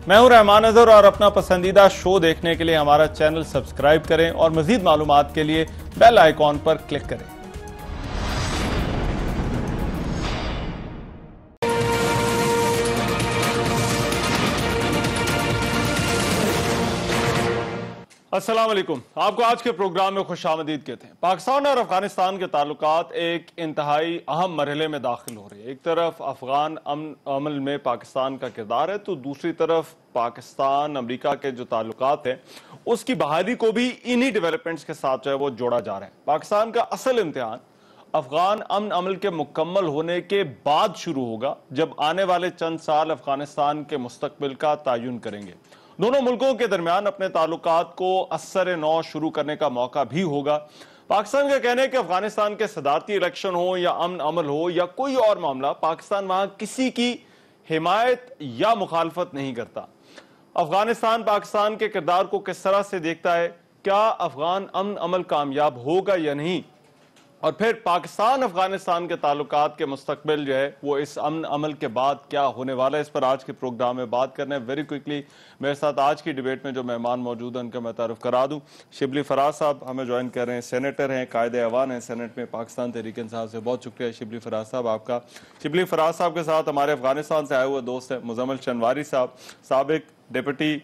میں ہوں رحمان اظہر اور اپنا پسندیدہ شو دیکھنے کے لیے ہمارا چینل سبسکرائب کریں اور مزید معلومات کے لیے بیل آئیکن پر کلک کریں۔ السلام علیکم، آپ کو آج کے پروگرام میں خوش آمدید کہتے ہیں۔ پاکستان اور افغانستان کے تعلقات ایک انتہائی اہم مرحلے میں داخل ہو رہے ہیں۔ ایک طرف افغان امن عمل میں پاکستان کا کردار ہے تو دوسری طرف پاکستان امریکہ کے جو تعلقات ہیں اس کی بحالی کو بھی انہی ڈیولپمنٹس کے ساتھ جو ہے وہ جوڑا جا رہا ہے۔ پاکستان کا اصل امتحان افغان امن عمل کے مکمل ہونے کے بعد شروع ہوگا، جب آنے والے چند سال افغانستان کے مستقبل کا تعین کریں گے۔ دونوں ملکوں کے درمیان اپنے تعلقات کو اثر نو شروع کرنے کا موقع بھی ہوگا۔ پاکستان کا کہنا ہے کہ افغانستان کے صدارتی الیکشن ہو یا امن عمل ہو یا کوئی اور معاملہ، پاکستان وہاں کسی کی حمایت یا مخالفت نہیں کرتا۔ افغانستان پاکستان کے کردار کو کس طرح سے دیکھتا ہے؟ کیا افغان امن عمل کامیاب ہوگا یا نہیں؟ اور پھر پاکستان افغانستان کے تعلقات کے مستقبل جو ہے وہ اس امن عمل کے بعد کیا ہونے والا ہے، اس پر آج کے پروگرام میں بات کرنا ہے۔ ویری کوئکلی میرے ساتھ آج کی ڈیبیٹ میں جو مہمان موجود ہیں ان کا میں تعارف کرا دوں۔ شبلی فراز صاحب ہمیں جوائن کر رہے ہیں، سینیٹر ہیں، قائد ایوان ہیں سینٹ میں پاکستان تحریک انصاف سے۔ بہت شکریہ شبلی فراز صاحب آپ کا۔ شبلی فراز صاحب کے ساتھ ہمارے افغانستان سے آئے ہوئے دوست ہیں مزمل شنواری صاحب، سابق ڈپٹی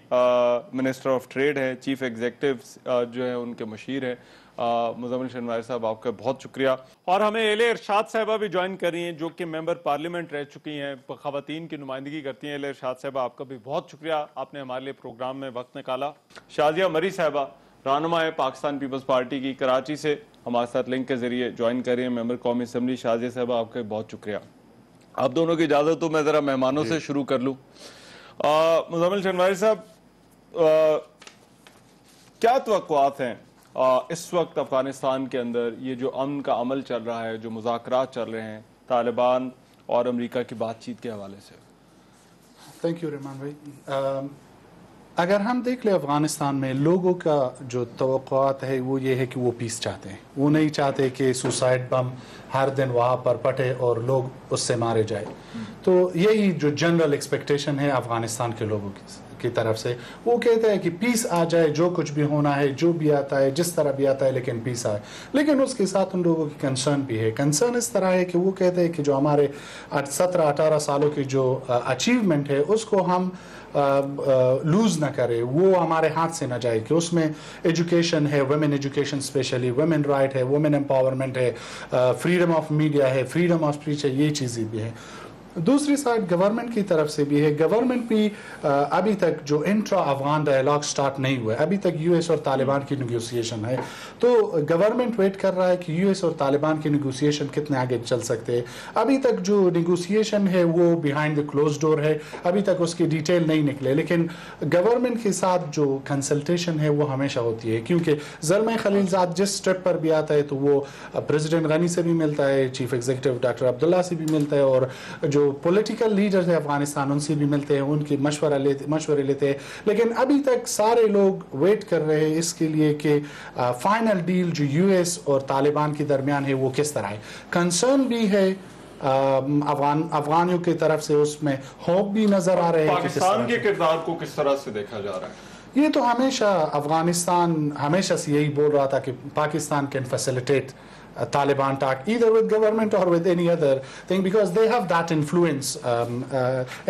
منسٹر آف ٹریڈ ہیں، چیف ایگزیکٹو جو ہیں ان کے مشیر ہیں۔ مزمل شنواری صاحب آپ کا بہت شکریہ۔ اور ہمیں اہلیہ ارشاد صاحبہ بھی جوائن کر رہی ہیں جو کہ ممبر پارلیمنٹ رہ چکی ہیں، خواتین کی نمائندگی کرتی ہیں۔ اہلیہ ارشاد صاحبہ آپ کا بھی بہت شکریہ، آپ نے ہمارے لیے پروگرام میں وقت نکالا۔ شازیہ مری صاحبہ رہنما ہے پاکستان پیپلز پارٹی کی، کراچی سے ہمارے ساتھ لنک کے ذریعے جوائن کر رہی ہیں، ممبر قومی اسمبلی۔ شازیہ صاحبہ آپ کا بہت شکریہ۔ آپ دونوں کی اجازت ہو میں ذرا مہمانوں سے شروع کر لوں۔ مزمل شنواری صاحب، کیا توقعات ہیں اس وقت افغانستان کے اندر یہ جو امن کا عمل چل رہا ہے، جو مذاکرات چل رہے ہیں طالبان اور امریکہ کی بات چیت کے حوالے سے؟ تھینک یو رحمان بھائی۔ اگر ہم دیکھ لیں افغانستان میں لوگوں کا جو توقعات ہے وہ یہ ہے کہ وہ پیس چاہتے ہیں، وہ نہیں چاہتے کہ سوسائڈ بم ہر دن وہاں پر پھٹے اور لوگ اس سے مارے جائے۔ تو یہی جو جنرل ایکسپیکٹیشن ہے افغانستان کے لوگوں کی طرف سے، وہ کہتے ہیں کہ پیس آ جائے، جو کچھ بھی ہونا ہے، جو بھی آتا ہے، جس طرح بھی آتا ہے، لیکن پیس آئے۔ لیکن اس کے ساتھ ان لوگوں کی کنسرن بھی ہے۔ کنسرن اس طرح ہے کہ وہ کہتے ہیں کہ جو ہمارے 17-18 سالوں کی جو اچیومنٹ ہے اس کو ہم لوز نہ کرے، وہ ہمارے ہاتھ سے نہ جائے، کہ اس میں ایجوکیشن ہے، women education especially, women right ہے، ویمن امپاورمنٹ ہے، فریڈم آف میڈیا ہے، فریڈم آف اسپیچ ہے، یہ چیزیں بھی ہیں۔ دوسری سائڈ گورنمنٹ کی طرف سے بھی ہے، گورنمنٹ بھی ابھی تک جو انٹرا افغان ڈائلاگ سٹارٹ نہیں ہوا ہے، ابھی تک یو ایس اور طالبان کی نیگوسیشن ہے، تو گورنمنٹ ویٹ کر رہا ہے کہ یو ایس اور طالبان کی نیگوسیشن کتنے آگے چل سکتے ہیں۔ ابھی تک جو نیگوسیشن ہے وہ بیہائنڈ دا کلوز ڈور ہے، ابھی تک اس کی ڈیٹیل نہیں نکلے، لیکن گورنمنٹ کے ساتھ جو کنسلٹیشن ہے وہ ہمیشہ ہوتی ہے، کیونکہ زلمہ خلیل زاد جس اسٹیپ پر بھی آتا ہے تو وہ پریزیڈنٹ غنی سے بھی ملتا ہے، چیف ایگزیکٹو ڈاکٹر عبداللہ سے بھی ملتا ہے، اور جو پولیٹیکل لیڈرز ہیں افغانستان ان سے بھی ملتے ہیں، ان کی مشورے لیتے ہیں۔ لیکن ابھی تک سارے لوگ ویٹ کر رہے ہیں اس کے لیے کہ فائنل ڈیل جو یو ایس اور طالبان کے درمیان ہے وہ کس طرح ہے۔ کنسرن بھی ہے افغانیوں کی طرف سے، اس میں ہوپ بھی نظر آ رہے ہیں۔ پاکستان کے کردار کو کس طرح سے دیکھا جا رہا ہے؟ یہ تو ہمیشہ افغانستان ہمیشہ سے یہی بول رہا تھا کہ Pakistan can facilitate Taliban talk either with government or with any other thing because they have that influence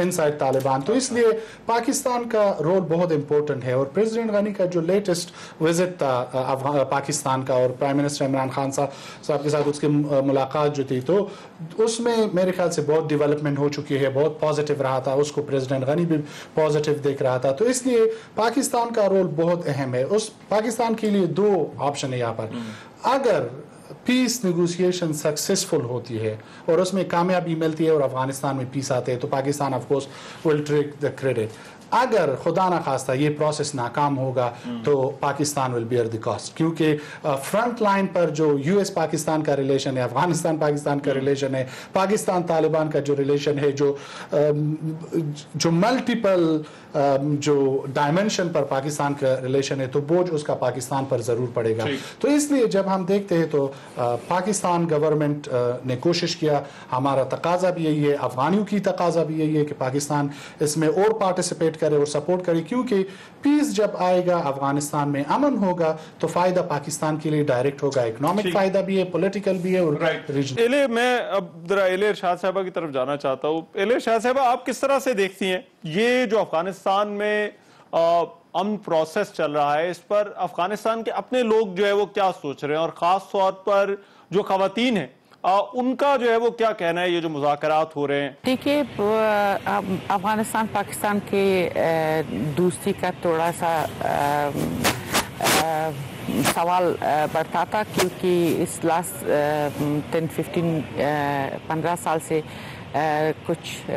inside Taliban. تو اس لیے پاکستان کا رول بہت امپورٹنٹ ہے، اور پریزیڈنٹ غنی کا جو لیٹسٹ وزٹ تھا پاکستان کا اور پرائم منسٹر عمران خان صاحب کے ساتھ اس کی ملاقات جو تھی، تو اس میں میرے خیال سے بہت ڈیولپمنٹ ہو چکی ہے، بہت پازیٹیو رہا تھا، اس کو پریزیڈنٹ غنی بھی پازیٹیو دیکھ رہا تھا۔ تو اس لیے پاکستان کا رول بہت اہم ہے۔ اس پاکستان کے لیے دو آپشن ہے یہاں پر، اگر پیس نیگوسیشن سکسیسفل ہوتی ہے اور اس میں کامیابی ملتی ہے اور افغانستان میں پیس آتے ہیں تو Pakistan of course will take the credit. اگر خدا نہ خواستہ یہ پروسیس ناکام ہوگا تو Pakistan will bear the cost, کیونکہ فرنٹ لائن پر جو یو ایس پاکستان کا ریلیشن ہے، افغانستان پاکستان کا ریلیشن ہے، پاکستان طالبان کا جو ریلیشن ہے، جو ملٹیپل جو ڈائمنشن پر پاکستان کا ریلیشن ہے، تو بوجھ اس کا پاکستان پر ضرور پڑے گا۔ تو اس لیے جب ہم دیکھتے ہیں تو پاکستان گورنمنٹ نے کوشش کیا، ہمارا تقاضا بھی یہی ہے، افغانیوں کی تقاضا بھی یہی ہے کہ پاکستان اس میں اور پارٹیسپیٹ کرے اور سپورٹ کرے, کیونکہ پیس جب آئے گا, افغانستان میں امن ہوگا, تو فائدہ پاکستان کے لیے ڈائریکٹ ہوگا, اکنامک فائدہ بھی ہے, پولیٹیکل بھی ہے اور ریجنل. میں اب ذرا ایلے ارشاد صاحبہ کی طرف جانا چاہتا ہوں. ایلے ارشاد صاحبہ, آپ کس طرح سے دیکھتی ہیں یہ جو افغانستان میں امن پروسیس چل رہا ہے, اس پر افغانستان کے اپنے لوگ جو ہے وہ کیا سوچ رہے ہیں, اور خاص طور پر جو خواتین ہیں ان کا جو ہے وہ کیا کہنا ہے, یہ جو مذاکرات ہو رہے ہیں؟ دیکھیے, افغانستان پاکستان کے دوستی کا تھوڑا سا سوال بڑھتا تھا, کیونکہ اس لاسٹ 15 سال سے کچھ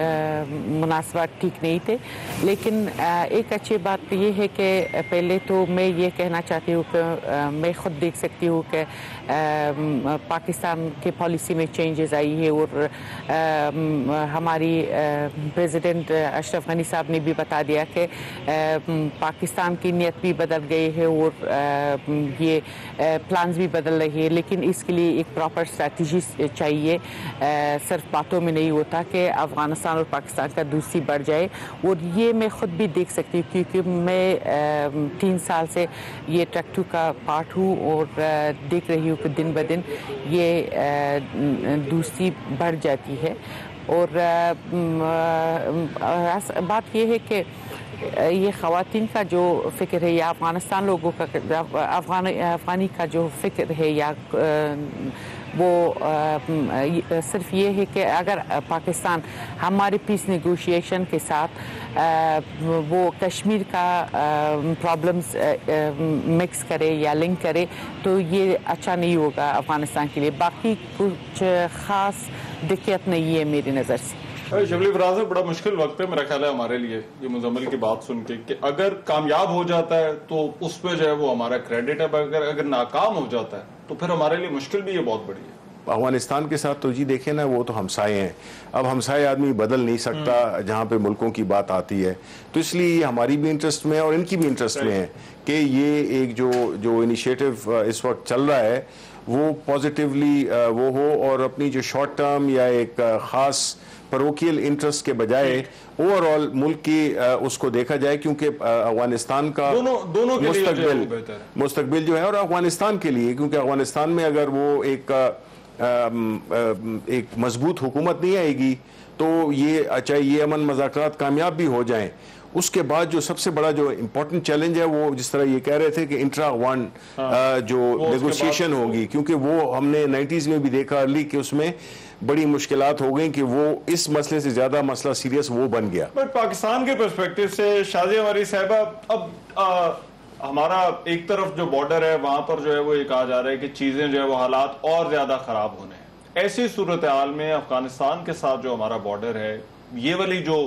مناسبات ٹھیک نہیں تھے. لیکن ایک اچھی بات یہ ہے کہ پہلے تو میں یہ کہنا چاہتی ہوں کہ میں خود دیکھ سکتی ہوں کہ پاکستان کے پالیسی میں چینجز آئی ہے, اور ہماری پریزیڈنٹ اشرف غنی صاحب نے بھی بتا دیا کہ پاکستان کی نیت بھی بدل گئی ہے اور یہ پلانز بھی بدل رہی ہے. لیکن اس کے لیے ایک پراپر اسٹریٹجی چاہیے, صرف باتوں میں نہیں ہوتا کہ افغانستان اور پاکستان کا دوستی بڑھ جائے. اور یہ میں خود بھی دیکھ سکتی ہوں, کیونکہ میں 3 سال سے یہ ٹریک 2 کا پارٹ ہوں اور دیکھ رہی ہوں کہ دن بدن یہ دوستی بڑھ جاتی ہے. اور بات یہ ہے کہ یہ خواتین کا جو فکر ہے, یا افغانستان لوگوں کا افغانی کا جو فکر ہے, یا وہ صرف یہ ہے کہ اگر پاکستان ہمارے پیس نیگوشیشن کے ساتھ وہ کشمیر کا پرابلمز مکس کرے یا لنک کرے تو یہ اچھا نہیں ہوگا افغانستان کے لیے. باقی کچھ خاص دقت نہیں ہے میری نظر سے. شبلی فراز, بڑا مشکل وقت ہے میرا خیال ہے ہمارے لیے یہ مزمل کی بات سن کے, کہ اگر کامیاب ہو جاتا ہے تو اس پہ جو ہے وہ ہمارا کریڈٹ ہے, اگر ناکام ہو جاتا ہے تو پھر ہمارے لیے مشکل بھی یہ بہت بڑی ہے. افغانستان کے ساتھ تو جی دیکھیں نا, وہ تو ہمسائے ہیں, اب ہمسائے آدمی بدل نہیں سکتا جہاں پہ ملکوں کی بات آتی ہے, تو اس لیے ہماری بھی انٹرسٹ میں اور ان کی بھی انٹرسٹ میں ہے کہ یہ ایک جو انیشیٹو اس وقت چل رہا ہے وہ پازیٹیولی وہ ہو, اور اپنی جو شارٹ ٹرم یا ایک خاص پروکیل انٹرسٹ کے بجائے اوور آل ملک کی اس کو دیکھا جائے, کیونکہ افغانستان کا مستقبل جو ہے, اور افغانستان کے لیے, کیونکہ افغانستان میں اگر وہ ایک مضبوط حکومت نہیں آئے گی تو یہ چاہے یہ امن مذاکرات کامیاب بھی ہو جائیں, اس کے بعد جو سب سے بڑا جو امپورٹنٹ چیلنج ہے وہ جس طرح یہ کہہ رہے تھے کہ انٹرا ون جو نیگوشیشن ہوگی, کیونکہ وہ ہم نے 90s میں بھی دیکھا ارلی کہ اس میں بڑی مشکلات ہو گئیں کہ وہ اس مسئلے سے زیادہ مسئلہ سیریس وہ بن گیا. بٹ پاکستان کے پرسپیکٹیو سے شازیہ ہماری صاحبہ, اب ہمارا ایک طرف جو بارڈر ہے وہاں پر جو ہے وہ یہ کہا جا رہا ہے کہ چیزیں جو ہے وہ حالات اور زیادہ خراب ہونے ہیں. ایسی صورتحال میں افغانستان کے ساتھ جو ہمارا بارڈر ہے, یہ والی جو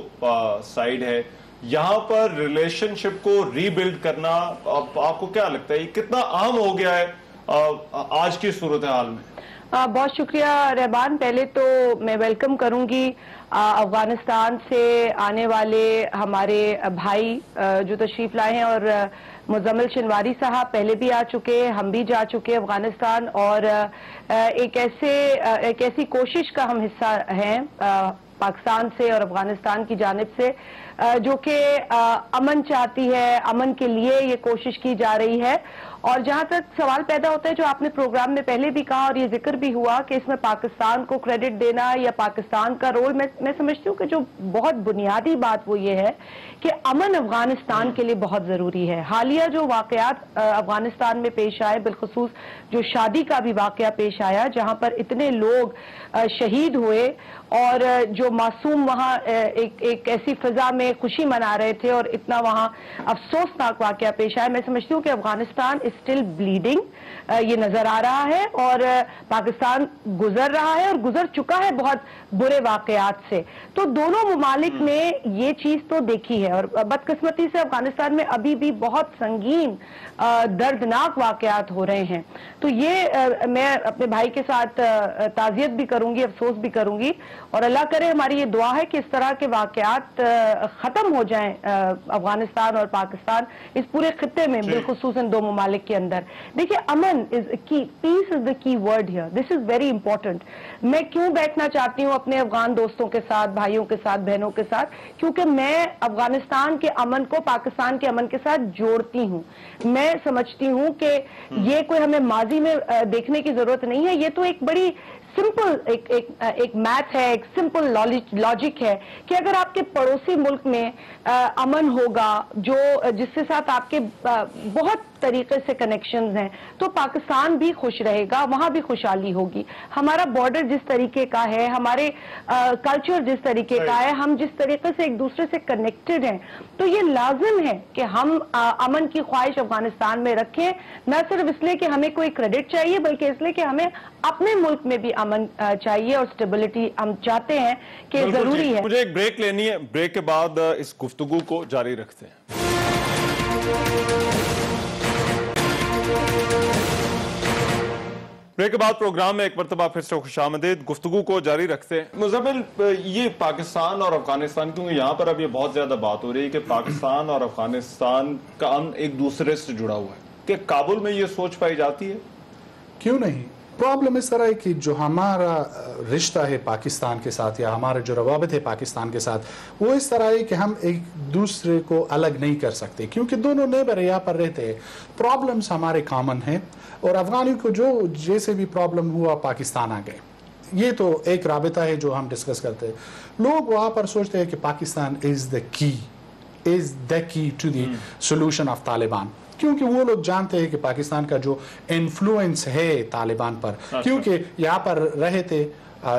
سائیڈ ہے, یہاں پر ریلیشن شپ کو ری بلڈ کرنا آپ کو کیا لگتا ہے یہ کتنا اہم ہو گیا ہے آج کی صورتحال میں؟ بہت شکریہ رحمان. پہلے تو میں ویلکم کروں گی افغانستان سے آنے والے ہمارے بھائی جو تشریف لائے ہیں, اور مزمل شنواری صاحب پہلے بھی آ چکے, ہم بھی جا چکے افغانستان, اور ایک ایسی کوشش کا ہم حصہ ہیں پاکستان سے اور افغانستان کی جانب سے جو کہ امن چاہتی ہے, امن کے لیے یہ کوشش کی جا رہی ہے. اور جہاں تک سوال پیدا ہوتا ہے جو آپ نے پروگرام میں پہلے بھی کہا اور یہ ذکر بھی ہوا کہ اس میں پاکستان کو کریڈٹ دینا یا پاکستان کا رول, میں سمجھتی ہوں کہ جو بہت بنیادی بات وہ یہ ہے کہ امن افغانستان کے لیے بہت ضروری ہے. حالیہ جو واقعات افغانستان میں پیش آئے, بالخصوص جو شادی کا بھی واقعہ پیش آیا جہاں پر اتنے لوگ شہید ہوئے, اور جو معصوم وہاں ایک ایسی فضا میں خوشی منا رہے تھے, اور اتنا وہاں افسوسناک واقعہ پیش آیا. میں سمجھتی ہوں کہ افغانستان اسٹل بلیڈنگ, یہ نظر آ رہا ہے, اور پاکستان گزر رہا ہے اور گزر چکا ہے بہت برے واقعات سے. تو دونوں ممالک نے یہ چیز تو دیکھی ہے, اور بدقسمتی سے افغانستان میں ابھی بھی بہت سنگین دردناک واقعات ہو رہے ہیں. تو یہ میں اپنے بھائی کے ساتھ تعزیت بھی کروں گی, افسوس بھی کروں گی, اور اللہ کرے ہماری یہ دعا ہے کہ اس طرح کے واقعات ختم ہو جائیں افغانستان اور پاکستان اس پورے خطے میں, بالخصوصاً دو ممالک کے اندر. دیکھیے امن از کی, پیس از دا کی word here, this is very important. میں کیوں بیٹھنا چاہتی ہوں اپنے افغان دوستوں کے ساتھ, بھائیوں کے ساتھ, بہنوں کے ساتھ, کیونکہ میں افغانستان کے امن کو پاکستان کے امن کے ساتھ جوڑتی ہوں. میں سمجھتی ہوں کہ یہ کوئی ہمیں ماضی میں دیکھنے کی ضرورت نہیں ہے, یہ تو ایک بڑی سمپل ایک میتھ ہے, ایک سمپل لاجک ہے کہ اگر آپ کے پڑوسی ملک میں امن ہوگا, جس کے ساتھ آپ کے بہت طریقے سے کنیکشنز ہیں, تو پاکستان بھی خوش رہے گا, وہاں بھی خوشحالی ہوگی. ہمارا بارڈر جس طریقے کا ہے, ہمارے کلچر جس طریقے کا ہے, ہم جس طریقے سے ایک دوسرے سے کنیکٹڈ ہیں, تو یہ لازم ہے کہ ہم امن کی خواہش افغانستان میں رکھیں, نہ صرف اس لیے کہ ہمیں کوئی کریڈٹ چاہیے, بلکہ اس لیے کہ ہمیں اپنے ملک میں بھی امن چاہیے اور سٹیبلٹی ہم چاہتے ہیں کہ ضروری ہے. مجھے ایک بریک لینی ہے, بریک کے بعد اس گفتگو کو جاری رکھتے ہیں. بریک کے بعد پروگرام میں ایک مرتبہ پھر سے خوش آمدید, گفتگو کو جاری رکھتے ہیں. مزمل, یہ پاکستان اور افغانستان, کیونکہ یہاں پر اب یہ بہت زیادہ بات ہو رہی ہے کہ پاکستان اور افغانستان کا امن ایک دوسرے سے جڑا ہوا ہے, کہ کابل میں یہ سوچ پائی جاتی ہے؟ کیوں نہیں. پرابلم اس طرح ہے کہ جو ہمارا رشتہ ہے پاکستان کے ساتھ, یا ہمارا جو روابط ہے پاکستان کے ساتھ, وہ اس طرح ہے کہ ہم ایک دوسرے کو الگ نہیں کر سکتے, کیونکہ دونوں نیبر یہاں پر رہتے ہیں. پرابلمز ہمارے کامن ہیں, اور افغانیوں کو جو جیسے بھی پرابلم ہوا پاکستان آ گئے. یہ تو ایک رابطہ ہے جو ہم ڈسکس کرتے ہیں. لوگ وہاں پر سوچتے ہیں کہ Pakistan is the key to the solution of Taliban, کیونکہ وہ لوگ جانتے ہیں کہ پاکستان کا جو انفلوئنس ہے طالبان پر, کیونکہ یہاں پر رہے تھے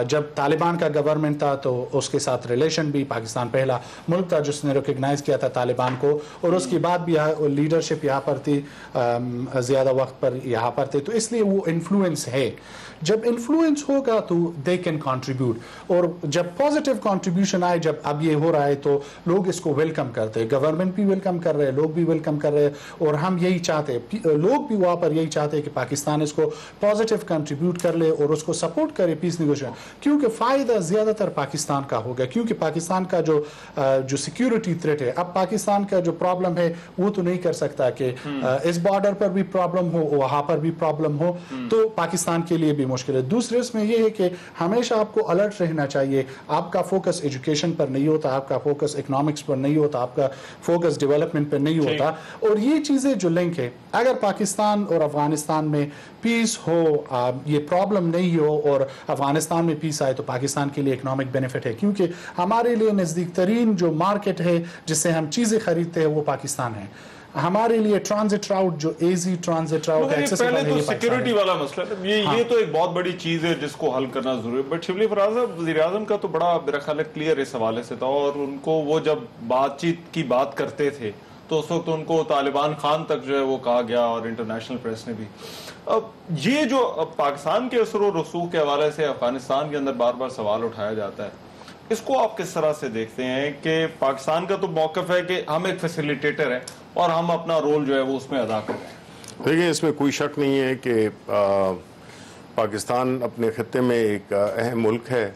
جب طالبان کا گورنمنٹ تھا, تو اس کے ساتھ ریلیشن بھی, پاکستان پہلا ملک تھا جس نے ریکگنائز کیا تھا طالبان کو, اور اس کے بعد بھی لیڈرشپ یہاں پر تھی, زیادہ وقت پر یہاں پر تھے, تو اس لیے وہ انفلوئنس ہے. جب انفلوئنس ہوگا تو دے کین کنٹریبیوٹ, اور جب پازیٹیو کنٹریبیوشن آئے, جب اب یہ ہو رہا ہے تو لوگ اس کو ویلکم کرتے ہیں, گورنمنٹ بھی ویلکم کر رہے ہیں, لوگ بھی ویلکم کر رہے ہیں, اور ہم یہی چاہتے ہیں, لوگ بھی وہاں پر یہی چاہتے ہیں کہ پاکستان اس کو پازیٹیو کنٹریبیوٹ کر لے اور اس کو سپورٹ کرے پیس نیگوشیشن, کیونکہ فائدہ زیادہ تر پاکستان کا ہوگا. کیونکہ پاکستان کا جو سیکیورٹی تھریٹ ہے, اب پاکستان کا جو پرابلم ہے وہ تو نہیں کر سکتا کہ اس بارڈر پر بھی پرابلم ہو, وہاں پر بھی پرابلم ہو, تو پاکستان کے لیے بھی مشکل ہے. دوسرے اس میں یہ ہے کہ ہمیشہ آپ کو الرٹ رہنا چاہیے. آپ کا فوکس ایجوکیشن پر نہیں ہوتا, آپ کا فوکس اکنامکس پر نہیں ہوتا, آپ کا فوکس ڈیولپمنٹ پر نہیں ہوتا, اور یہ چیزیں جو لنک ہے, اگر پاکستان اور افغانستان میں پیس ہو, یہ پرابلم نہیں ہو, اور افغانستان میں پیس آئے, تو پاکستان کے لیے اکنامک بینیفٹ ہے, کیونکہ ہمارے لیے نزدیک ترین جو مارکیٹ ہے جس سے ہم چیزیں خریدتے ہیں وہ پاکستان ہے. ہمارے لیے ٹرانزٹ راؤٹ, جو ایزی ٹرانزٹ راؤٹ ہے, پہلے تو سیکیورٹی والا مسئلہ ہے, یہ تو ایک بہت بڑی چیز ہے جس کو حل کرنا ضروری ہے. بٹ شبلی فراز صاحب, وزیر اعظم کا تو بڑا میرا خیال ہے کلیئر اس حوالے سے تھا, اور ان کو وہ جب بات چیت کی بات کرتے تھے تو اس وقت ان کو طالبان خان تک جو ہے وہ کہا گیا, اور انٹرنیشنل پریس نے بھی. اب یہ جو پاکستان کے اثر و رسوخ کے حوالے سے افغانستان کے اندر بار بار سوال اٹھایا جاتا ہے, اس کو آپ کس طرح سے دیکھتے ہیں کہ پاکستان کا تو موقف ہے کہ ہم ایک فیسیلیٹیٹر ہیں اور ہم اپنا رول جو ہے وہ اس میں ادا کر رہے ہیں؟ دیکھیں, اس میں کوئی شک نہیں ہے کہ پاکستان اپنے خطے میں ایک اہم ملک ہے,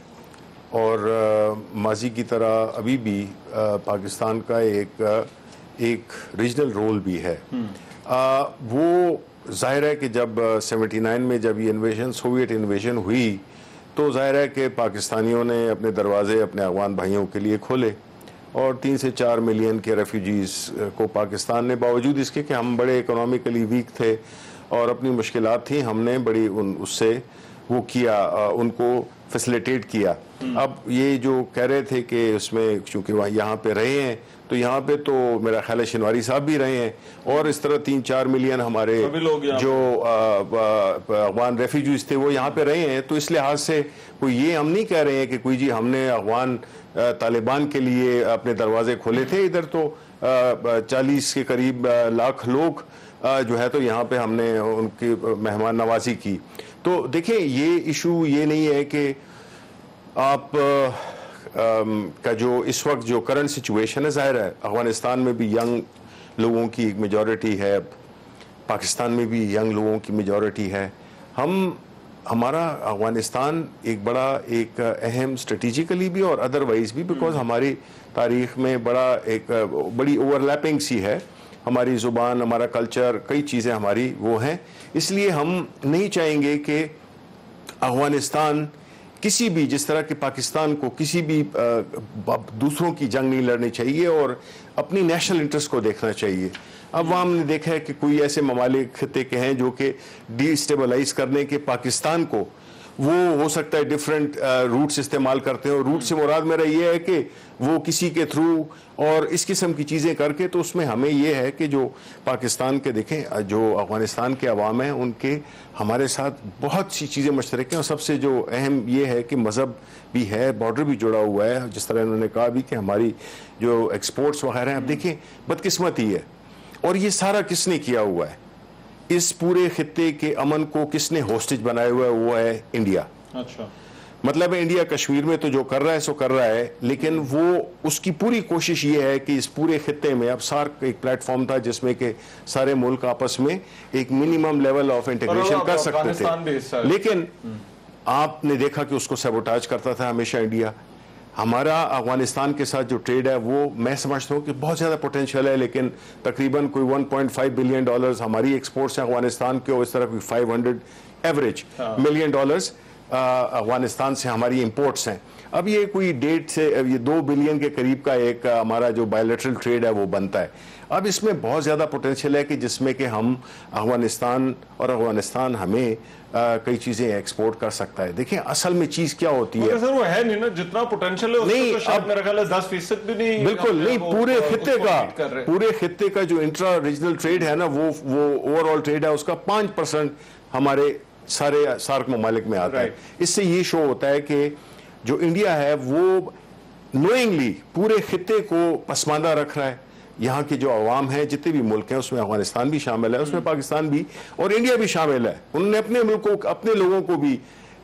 اور ماضی کی طرح ابھی بھی پاکستان کا ایک ریجنل رول بھی ہے. وہ ظاہر ہے کہ جب 79 میں جب یہ انویژن, سوویٹ انویژن ہوئی, تو ظاہر ہے کہ پاکستانیوں نے اپنے دروازے اپنے افغان بھائیوں کے لیے کھولے, اور 3 سے 4 ملین کے ریفیوجیز کو پاکستان نے, باوجود اس کے کہ ہم بڑے اکنامیکلی ویک تھے اور اپنی مشکلات تھیں, ہم نے بڑی اس سے وہ کیا, ان کو فیسیلیٹیٹ کیا. اب یہ جو کہہ رہے تھے کہ اس میں چونکہ وہاں یہاں پہ رہے ہیں, تو یہاں پہ تو میرا خیال ہے شنواری صاحب بھی رہے ہیں, اور اس طرح 3-4 ملین ہمارے جو افغان ریفیوجیز تھے وہ یہاں پہ رہے ہیں. تو اس لحاظ سے کوئی یہ ہم نہیں کہہ رہے ہیں کہ کوئی جی ہم نے افغان طالبان کے لیے اپنے دروازے کھولے تھے. ادھر تو 40 کے قریب لاکھ لوگ جو ہے تو یہاں پہ ہم نے ان کی مہمان نوازی کی. تو دیکھیں, یہ ایشو یہ نہیں ہے کہ آپ کا جو اس وقت جو کرنٹ سچویشن ہے, ظاہر ہے افغانستان میں بھی ینگ لوگوں کی میجورٹی ہے, پاکستان میں بھی ینگ لوگوں کی میجورٹی ہے. ہم ہمارا افغانستان ایک بڑا ایک اہم اسٹریٹجیکلی بھی اور ادروائز بھی، بیکاز ہماری تاریخ میں بڑی اوور لیپنگ سی ہے، ہماری زبان، ہمارا کلچر، کئی چیزیں ہماری وہ ہیں، اس لیے ہم نہیں چاہیں گے کہ افغانستان کسی بھی، جس طرح کہ پاکستان کو کسی بھی دوسروں کی جنگ نہیں لڑنی چاہیے اور اپنی نیشنل انٹرسٹ کو دیکھنا چاہیے. اب وہاں ہم نے دیکھا ہے کہ کوئی ایسے ممالک خطے کے ہیں جو کہ ڈی اسٹیبلائز کرنے کے پاکستان کو، وہ ہو سکتا ہے ڈیفرنٹ روٹس استعمال کرتے ہیں، اور روٹ سے مراد میرا یہ ہے کہ وہ کسی کے تھرو اور اس قسم کی چیزیں کر کے. تو اس میں ہمیں یہ ہے کہ جو پاکستان کے دیکھیں، جو افغانستان کے عوام ہیں، ان کے ہمارے ساتھ بہت سی چیزیں مشترک ہیں، اور سب سے جو اہم یہ ہے کہ مذہب بھی ہے، بارڈر بھی جڑا ہوا ہے، جس طرح انہوں نے کہا بھی کہ ہماری جو ایکسپورٹس وغیرہ ہیں. اب دیکھیں بدقسمتی ہے، اور یہ سارا کس نے کیا ہوا ہے؟ اس پورے خطے کے امن کو کس نے ہوسٹیج بنایا ہوا ہے؟ وہ ہے انڈیا. اچھا، مطلب ہے انڈیا کشمیر میں تو جو کر رہا ہے سو کر رہا ہے، لیکن وہ اس کی پوری کوشش یہ ہے کہ اس پورے خطے میں، اب سارک ایک پلیٹ فارم تھا جس میں کہ سارے ملک آپس میں ایک منیمم لیول آف انٹیگریشن کر سکتے تھے، لیکن آپ نے دیکھا کہ اس کو سیبوٹاج کرتا تھا ہمیشہ انڈیا. ہمارا افغانستان کے ساتھ جو ٹریڈ ہے وہ میں سمجھتا ہوں کہ بہت زیادہ پوٹینشیل ہے، لیکن تقریباً کوئی 1.5 بلین ڈالرز ہماری ایکسپورٹس ہیں افغانستان کے، اور اس طرح کوئی 500 ایوریج ملین ڈالرز افغانستان سے ہماری امپورٹس ہیں. اب یہ کوئی ڈیٹ سے یہ 2 بلین کے قریب کا ایک ہمارا جو بائیلیٹرل ٹریڈ ہے وہ بنتا ہے. اب اس میں بہت زیادہ پوٹینشیل ہے کہ جس میں کہ ہم افغانستان ہمیں کئی چیزیں ایکسپورٹ کر سکتا ہے. دیکھیں اصل میں چیز کیا ہوتی ہے، سر وہ ہے نہیں نا جتنا پوٹینشیل ہے اس میں تو شاید میرا خیال ہے 10% بھی نہیں. بالکل نہیں. پورے خطے کا جو انٹرا ریجنل ٹریڈ ہے نا، وہ اوور آل ٹریڈ ہے، اس کا 5% ہمارے سارے سارک ممالک میں آتا ہے. اس سے یہ شو ہوتا ہے کہ جو انڈیا ہے وہ نوئنگلی پورے خطے کو پسماندہ رکھ رہا ہے. یہاں کے جو عوام ہیں، جتنے بھی ملک ہیں، اس میں افغانستان بھی شامل ہے، اس میں پاکستان بھی اور انڈیا بھی شامل ہے. انہوں نے اپنے ملکوں، اپنے لوگوں کو بھی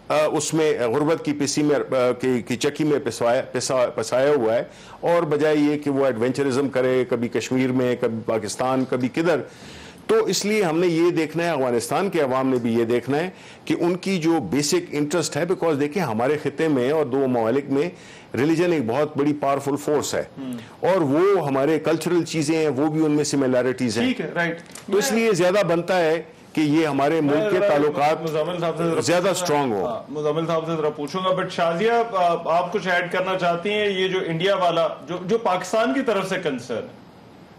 اس میں غربت کی پسی میں کی چکی میں پسایا ہوا ہے، اور بجائے یہ کہ وہ ایڈونچرزم کرے، کبھی کشمیر میں، کبھی پاکستان، کبھی کدھر. تو اس لیے ہم نے یہ دیکھنا ہے، افغانستان کے عوام نے بھی یہ دیکھنا ہے کہ ان کی جو بیسک انٹرسٹ ہے، بیکاز دیکھیں ہمارے خطے میں اور دو ممالک میں ریلیجن ایک بہت بڑی پاورفل فورس ہے، اور وہ ہمارے کلچرل چیزیں ہیں، وہ بھی ان میں سملیرٹیز ہیں. تو اس لیے زیادہ بنتا ہے کہ یہ ہمارے ملک کے تعلقات زیادہ اسٹرانگ ہو. مزمل صاحب سے ذرا پوچھوں گا، بٹ شازیہ آپ کچھ ایڈ کرنا چاہتی ہیں؟ یہ جو انڈیا والا جو پاکستان کی طرف سے کنسرن ہے،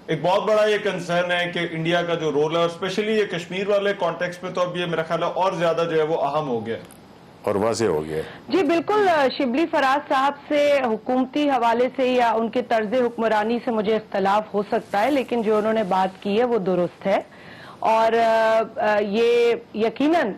ایک بہت بڑا یہ کنسرن ہے کہ انڈیا کا جو رول ہے، اسپیشلی یہ کشمیر والے کانٹیکس پہ، تو اب یہ میرا خیال ہے اور زیادہ جو ہے وہ اہم ہو گیا اور واضح ہو گیا. جی بالکل. شبلی فراز صاحب سے حکومتی حوالے سے یا ان کے طرز حکمرانی سے مجھے اختلاف ہو سکتا ہے، لیکن جو انہوں نے بات کی ہے وہ درست ہے. اور یہ یقیناً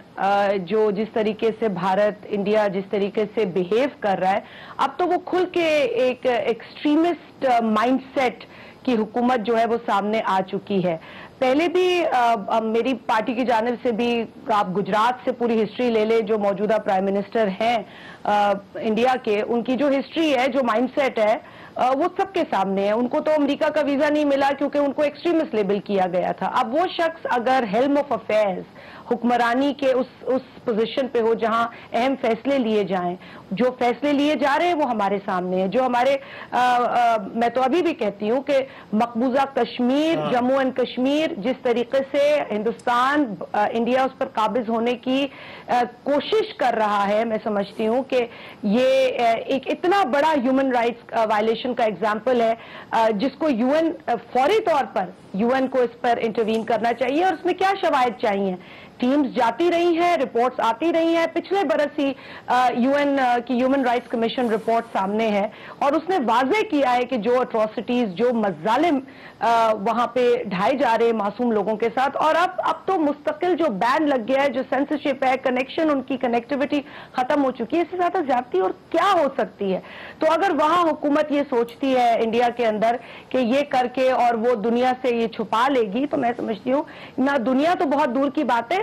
جو جس طریقے سے بھارت انڈیا جس طریقے سے بیہیو کر رہا ہے، اب تو وہ کھل کے ایک ایکسٹریمسٹ مائنڈ سیٹ کی حکومت جو ہے وہ سامنے آ چکی ہے. پہلے بھی میری پارٹی کی جانب سے بھی، آپ گجرات سے پوری ہسٹری لے لیں، جو موجودہ پرائم منسٹر ہیں انڈیا کے، ان کی جو ہسٹری ہے، جو مائنڈ سیٹ ہے، وہ سب کے سامنے ہے. ان کو تو امریکہ کا ویزا نہیں ملا کیونکہ ان کو ایکسٹریمسٹ لیبل کیا گیا تھا. اب وہ شخص اگر ہیلم آف افیئرز، حکمرانی کے اس پوزیشن پہ ہو جہاں اہم فیصلے لیے جائیں، جو فیصلے لیے جا رہے ہیں وہ ہمارے سامنے ہیں. جو ہمارے میں تو ابھی بھی کہتی ہوں کہ مقبوضہ کشمیر، جموں اینڈ کشمیر، جس طریقے سے ہندوستان، انڈیا اس پر قابض ہونے کی کوشش کر رہا ہے، میں سمجھتی ہوں کہ یہ ایک اتنا بڑا ہیومن رائٹس وائلیشن کا ایگزامپل ہے، جس کو یو این فوری طور پر کو اس پر انٹروین کرنا چاہیے. اور اس میں کیا شواہد چاہیے؟ ٹیمز جاتی رہی ہیں، رپورٹس آتی رہی ہیں. پچھلے برس ہی یو این کی ہیومن رائٹس کمیشن رپورٹ سامنے ہے، اور اس نے واضح کیا ہے کہ جو اٹراسٹیز، جو مظالم وہاں پہ ڈھائے جا رہے ہیں معصوم لوگوں کے ساتھ. اور اب تو مستقل جو بین لگ گیا ہے، جو سینسرشپ ہے، کنیکشن، ان کی کنیکٹیوٹی ختم ہو چکی ہے. اس سے زیادہ زیادتی اور کیا ہو سکتی ہے؟ تو اگر وہاں حکومت یہ سوچتی ہے انڈیا کے اندر کہ یہ کر کے اور وہ دنیا سے یہ چھپا لے گی، تو میں سمجھتی ہوں نہ، دنیا تو بہت دور کی بات ہے،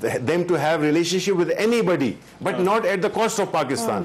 them to have relationship with anybody but not at the cost of Pakistan।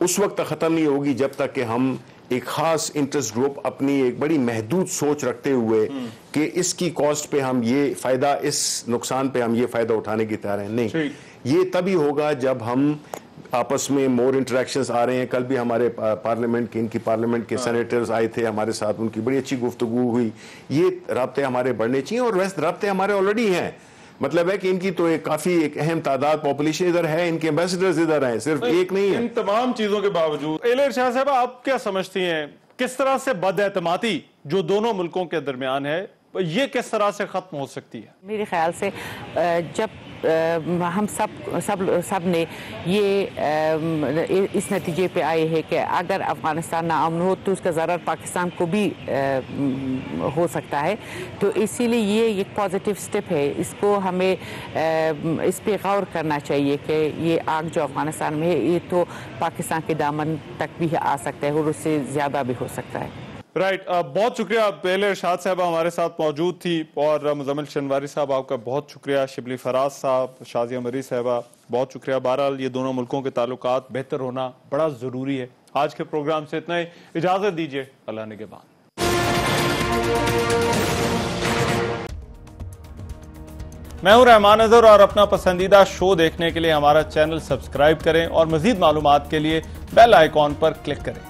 اس وقت تک ختم نہیں ہوگی جب تک کہ ہم ایک خاص انٹرسٹ گروپ اپنی ایک بڑی محدود سوچ رکھتے ہوئے کہ اس کی کاسٹ پہ ہم یہ فائدہ, اس نقصان پہ ہم یہ فائدہ اٹھانے کی تیار ہیں. نہیں, یہ تبھی ہوگا جب ہم آپس میں مور انٹریکشنز آ رہے ہیں. کل بھی ہمارے پارلیمنٹ کے, ان کی پارلیمنٹ کے سینیٹرز آئے تھے ہمارے ساتھ, ان کی بڑی اچھی گفتگو ہوئی. یہ رابطے ہمارے بڑھنے چاہیے, اور ویسے رابطے ہمارے آلریڈی ہیں. مطلب ہے کہ ان کی تو کافی ایک اہم تعداد پاپولیشن ادھر ہے, ان کے ایمبیسڈرز ادھر ہیں, صرف ایک نہیں ہے. ان تمام چیزوں کے باوجود ایل ارشاد صاحب آپ کیا سمجھتی ہیں, کس طرح سے بد اعتمادی جو دونوں ملکوں کے درمیان ہے یہ کس طرح سے ختم ہو سکتی ہے؟ میرے خیال سے جب ہم سب نے یہ اس نتیجے پہ آئے ہیں کہ اگر افغانستان ناامن ہو تو اس کا ضرر پاکستان کو بھی ہو سکتا ہے, تو اسی لیے یہ ایک پازیٹیو سٹیپ ہے. اس کو ہمیں اس پہ غور کرنا چاہیے کہ یہ آگ جو افغانستان میں ہے یہ تو پاکستان کے دامن تک بھی آ سکتا ہے اور اس سے زیادہ بھی ہو سکتا ہے. رائٹ, بہت شکریہ. پہلے ارشاد صاحبہ ہمارے ساتھ موجود تھی, اور مزمل شنواری صاحب آپ کا بہت شکریہ, شبلی فراز صاحب, شازیہ مری صاحبہ بہت شکریہ. بہرحال یہ دونوں ملکوں کے تعلقات بہتر ہونا بڑا ضروری ہے. آج کے پروگرام سے اتنا ہی, اجازت دیجیے, اللہ نگہبان. میں ہوں رحمان اظہر, اور اپنا پسندیدہ شو دیکھنے کے لیے ہمارا چینل سبسکرائب کریں اور مزید معلومات کے لیے بیل آئیکن پر کلک کریں.